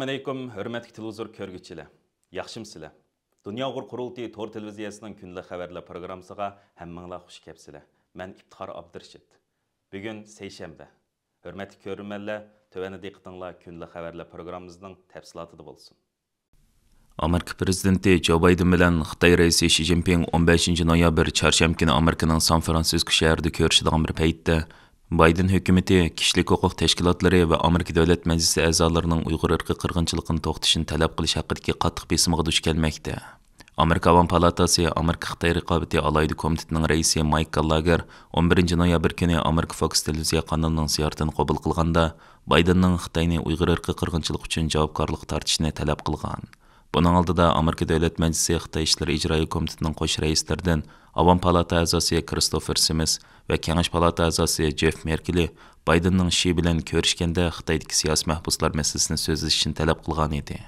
Assalamu alaykum, hörmətli televizor көрgüçiler. Yaxşımsızlar. Dünya Uğur Qurultayı Tor televiziyasının günlük xəbərlər proqramısıga həmminglar xuş kəpsizlər. Mən İftixar Abdurşid. Bugün seyşənbə. Hörmətli görürmənlər, tövəndə diqqətinizlər günlük xəbərlər proqramımızın təfsilatıda bolsun. Amerika prezidenti Joe Biden bilan Xitoy raisi Xi Jinping 15 noyabr çarşamba kuni Amerikaning San Fransisko shahrida ko'rishadigan bir paytda Biden hökuməti kişilik hüquq təşkilatları və Amerika Dövlət Məclisi əzalarının Uyğur irqi qırğınçılığını toxtashını tələb qilish haqidagi qattiq besimga duch kelməkdə. Amerika Avam Palatası Amerika-Xitoy rəqabati alayda komitetining raisi Mike Gallagher 11 noyabr kuni Amerika Fox televiziya kanalining ziyoratini qabul qilganda Bidenning Xitoyni Uyğur irqi qırğınçılıq uchun javobgarlik tortishni talab qilgan. Bunun aldıda Amerika Dövlət Məclisi Xitoy İşləri İcraiyyə Komitetining qo'sh raislaridan Avam Palata a'zosi Christopher Smith və Kengash Palata a'zosi Jeff Merkley Bidenning Xi bilan ko'rishganda Xitoydagi siyosiy mahbuslar masalasini so'zlashishni talab qilgan edi.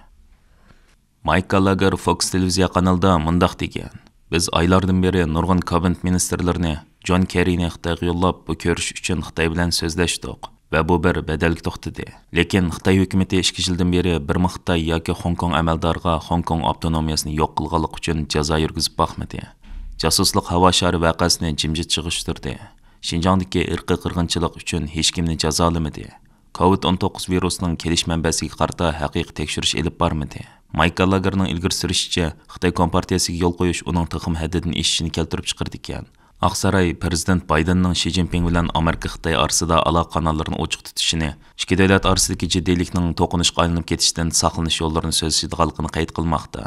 Mike Gallagher Fox televiziya kanalida mundaq degan: "Biz oylardan beri nurg'un kabinet ministrlarini John Kerryni Xitoyga yo'llab bu ko'rish uchun Xitoy bilan so'zlashdik. Ve bu bir bedelgi to'xtadi. Lekin Xitoy hukumatı 2 yildan beri bir Xitoy yoki Hong Kong amaldoriga Hong Kong avtonomiyasini yo'q qilganlik uchun jazo yurgizib boqmadi. Jasuslik havo shari voqeasini jimjit chig'ishtirdi. Xinjiangdagi irqiy qirg'inchilik uchun hech kimni jazolamadi. COVID-19 virusining kelish manbasiga qarata haqiqiy tekshirish elib bormadi. Mike Gallagherning ilgari surishicha, Xitoy kompartiyasiga yo'l qo'yish uning tiqim haddidan eshishini keltirib chiqardi ekan. Aqsaray Prezident Bidenning Xi Jinping bilan Amerika-Xitoy orasida aloqa kanallarini ochiq tutishini, ikki davlat orasidagi jiddiylikning to'qinishga aylanib ketishidan saqlanish yo'llarini so'zlaydiganligini qayd qilmoqda.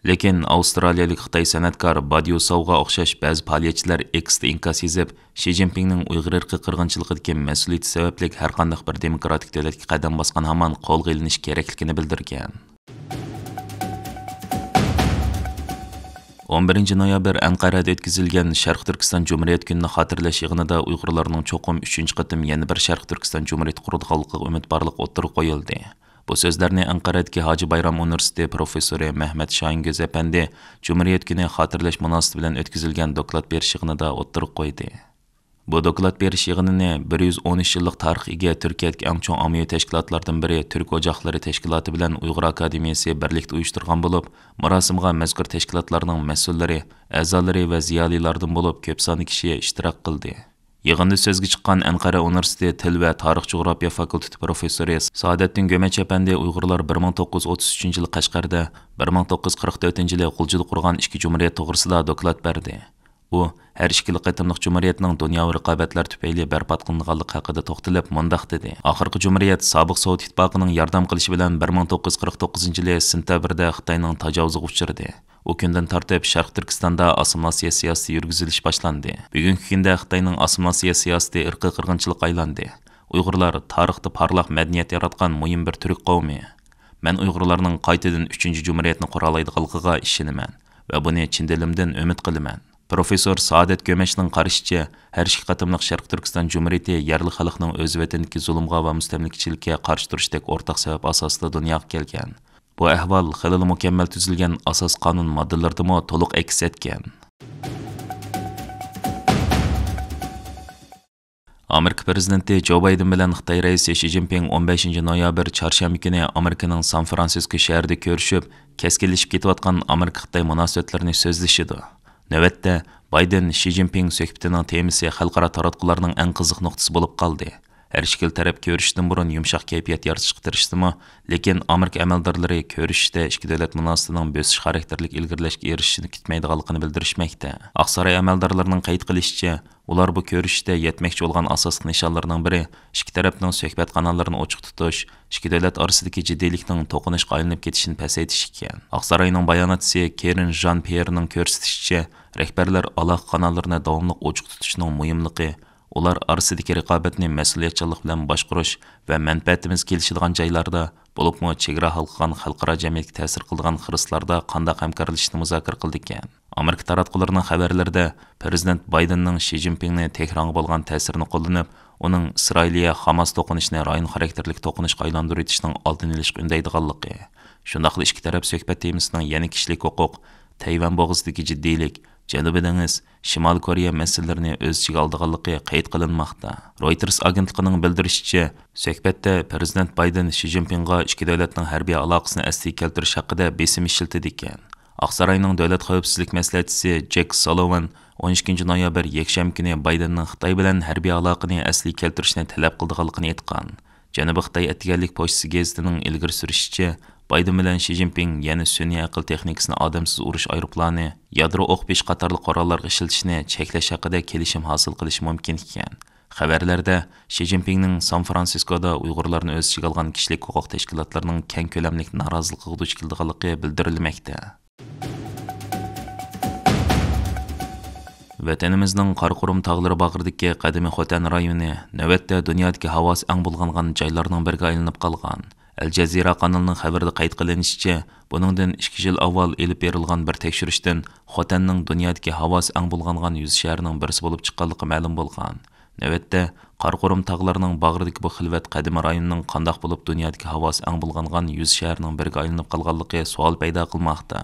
Lekin Avstraliyalik Xitoy san'atkor Badiu Sauga o'xshash ba'zi faoliyatchilar X'da inkas yozib, Xi Jinpingning Uyg'ur irqi qirg'inchiligidagi mas'uliyati sababli har qanday bir demokratik davlatga qadam bosgan hamon qo'lga ilinish kerakligini bildirgan. 11 noyabr Anqarada o'tkazilgan Sharq Turkiston Cumhuriyet gününü xatirlash yig'inida Uyg'urlarning cho'qim 3-chi qatim yana bir Sharq Turkiston Cumhuriyeti quradiganligiga umid borliq o'tirib qo'yildi. Bu so'zlarni Anqaradagi Hoji Bayram universiteti professori Mehmet Şahin Gözepandi Cumhuriyet günü xatirlash munosabati bilan o'tkazilgan doklad berish yig'inida o'tirib qo'ydi. Bu doklad berish yig'inini 113 yillik tarixga ega Turkiyadagi eng chong ommaviy tashkilotlardan biri Turk Ojoqlari tashkiloti bilan Uyg'ur akademiyasi birlikda uyushtirgan bo'lib, marosimga mazkur tashkilotlarning mas'ullari, a'zolari va ziyolilardan bo'lib ko'p sonli kishi ishtirok qildi. Yig'inda so'zga chiqqan Anqara universiteti til va tarix geografiya fakulteti professori Saodatdin Go'machapandi Uyg'urlar 1933 yil Qashqarda, 1944 yil G'uljida qurgan ikki jumhuriyat to'g'risida doklad berdi. U har ikkili qatimliq jumhuriyatning dunyoviy raqobatlar tufayli barbod qilinganligi haqida to'xtalib mundaq dedi. Oxirgi jumhuriyat sobiq Sovet ittifoqining yordam qilishi bilan 1949 yil sentabrda Xitoyning tajovuziga uchradi. U kundan tortib Sharq Turkistonda assimilyatsiya siyosati yurgizilish boshlandi. Bugungi kunda Xitoyning assimilyatsiya siyosati irqiy qirg'inchilikqa aylandi. Uyg'urlar tarixda parlaq madaniyat yaratgan muhim bir turk qavmi. Men Uyg'urlarning qaytadan 3-jumhuriyatni qura oladiganligiga ishonaman va buni chin dilimdan umid qilaman. Professor Saadet Gömechning qarashicha, har ikki qatimliq Sharq Turkiston Cumhuriyeti yerli xalqning o'z vatanidagi zulmga va mustamlikachilikka qarshi turishdek o'rtaq sabab asosida dunyoga kelgan. Bu ahvol xilli mukammal tuzilgan asos qonun moddalaridami to'liq aks etgan. Amerika prezidenti Joe Biden bilan Xitoy raisi Xi Jinping 15 noyabr çarşamba kuni Amerikaning San Fransisko shahrida ko'rishib, keskinlashib ketayotgan Amerika-Xitoy munosabatlarini so'zlashdi. Navbatda Biden Xi Jinping suhbatining temasi xalqaro taratqularning eng qiziq nuqtasi bo'lib qoldi. Har ikki taraf ko'rishdan burun yumshoq kayfiyat yaratishga tirishdimi, lekin Amerika amaldorlari ko'rishda ikki davlat munosabatining bo'sish xarakterlik ilgirlashga erishishini kutmaydiganligini bildirishmoqda. Aqsaray amaldorlarining qayd qilishicha, ular bu ko'rishda yetmoqchi bo'lgan asosiy nishonlarning biri ikki tarafning suhbat kanallarini ochiq tutish, ikki davlat orasidagi jiddiylikning to'qinishga aylanib ketishini pasaytirish ekan. Aqsarayning bayonotchisi Karen Jean-Pierre'ning ko'rsatishicha, rahbarlar aloqa kanallarini davomli ochiq tutishning muhimligi, ular orasidagi raqobatni mas'uliyatchanlik bilan boshqarish va manfaatimiz kelishadigan joylarda, bo'libmi chegara halqagan xalqaro jamiyatga ta'sir qiladigan xiristlarda qanday hamkorlashishni muzokara qildi ekan. Amerika taratqullarining xabarlarida Prezident Bidenning Xi Jinpingni Tehronga bo'lgan ta'sirini qo'llanib, uning Isroiliya Hamas to'qinishini rayon xarakterlik to'qinishga aylantirib etishning oldini olishga undaydiganligi, shundaqla ikki taraf suhbat temasining yana kishilik huquq, Tayvan bo'g'izidagi jiddiylik, Janubiy dengiz, Shimoliy Koreya masalalarini o'z ichiga oldiganligi qayd qilinmoqda. Reuters agentligining bildirishicha, suhbatda Prezident Bayden Xi Jinpingga ikki davlatning harbiy aloqasini asliga keltirish haqida besim ishiltdi ekan. Aqsaroyning davlat xavfsizlik maslahatchisi Jack Sullivan 12 noyabr yakshanba kuni Baydenning Xitoy bilan harbiy aloqani asliga keltirishni talab qilganligini aytgan. Janubiy Xitoy atganlik pochtasi gazetining ilgari surishicha, Bayden bilan Xi Jinping yana sun'iy aql texnikasini odamsiz urush aeroplani, yadro o'q-besh qatorli qurollarga ishlatishni cheklash haqida kelishim hosil qilish mumkin ekan. Xabarlarda Xi Jinpingning San Fransiskoda Uyg'urlarni o'z ichiga olgan kishilik huquq tashkilotlarining keng ko'lamli noroziligiga duch kelganligi bildirilmoqda. Vatanimizning Qorqurum tog'lari bag'ridagi qadimiy Xotan rayoni navbatda dunyodagi havosi eng bulg'angan joylarning biriga aylanib qolgan. Al Jazeera kanalining xabarida qayd qilinishicha, buningdan 2 yil avval elib berilgan bir tekshirishdan Xotanning dunyodagi havosi eng bulg'angan 100 shahrining birisi bo'lib chiqqanligi ma'lum bo'lgan. Navbatda Qorqurum tog'larining bag'ridagi bu xilvat qadimiy rayonning qandoq bo'lib dunyodagi havosi eng bulg'angan 100 shahrining biriga aylanib qolganligi savol paydo qilmoqda.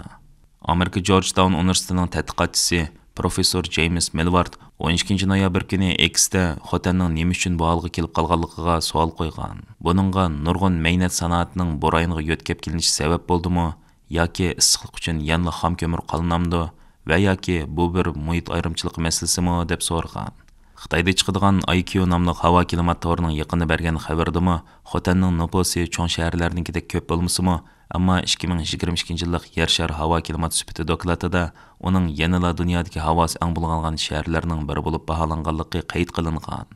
Amerika Georgetown universitetining tadqiqotchisi Professor James Millward 12 noyabr kuni X'da Xotanning nima uchun bu holga kelib qolganligiga savol qo'ygan. Buningga nurg'un mehnat sanoatining bu rayonga yo'tkab kelinishi sabab bo'ldimi yoki issiqlik uchun yangi xom ko'mir qolinamdi va yoki bu bir muhit ayrimchiligi masalasimi deb so'ragan. Xitoyda chiqadigan IQ nomli havo klimat torining yaqinda bergan xabardimi Xotanning nupusi cho'ng shaharlarnikidek ko'p bo'lmasimi, ammo 2022 yillik yer shari havo klimat sifati dokladida uning yanada dunyodagi havosi eng bulg'angan shaharlarning biri bo'lib baholanganligi qayd qilingan.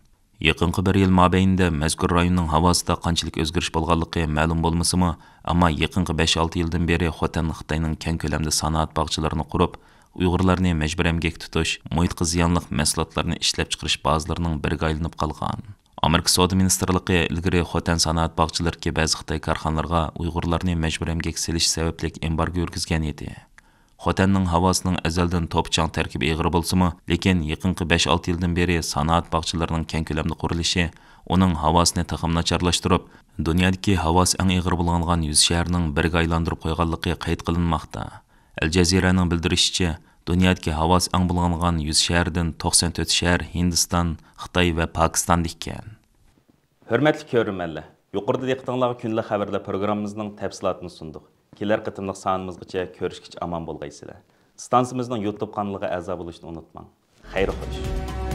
Yaqinqi bir yil mobaynida mazkur rayonning havosida qanchalik o'zgarish bo'lganligi ma'lum bo'lmasimi, ammo yaqinqi 5-6 yildan beri Xotan Xitoyning keng ko'lamda sanoat bog'chalarini qurib, Uyg'urlarni majbur emgak tutish, muhitga ziyonli mahsulotlarni ishlab chiqarish bazalarining biriga aylanib qolgan. Amerika Savdo ministrligi ilgari Xotan sanoat bog'chilariga ba'zi Xitoy korxonalarga Uyg'urlarni majbur emgak selish sababli embargo yurgizgan edi. Xotanning havosining azaldan to'pchang tarkibi ig'ir bo'lsa-mu, lekin yaqinqi 5-6 yildan beri sanoat bog'chilarining keng ko'lamda qurilishi uning havosini taxmin nacharlashtirib, dunyodagi havosi eng ig'ir bo'lgan 100 shaharning biriga aylantirib qo'yganligi qayd qilinmoqda. Al Jazeeraning bildirishicha, dunyodagi havosi eng bulg'angan 100 shahardan 94 shahar Hindiston, Xitoy va Pokistonda ekan. Hurmatli ko'ruvchilar, yuqorida diqqatingizga kunlik xabarlar programmamizning tafsilotini sundik. Kelar qitimliq sonimizgacha ko'rishgacha omon bo'lgaysizlar. Stansiyamizning YouTube kanaliga a'zo bo'lishni unutmang. Xayr xo'sh.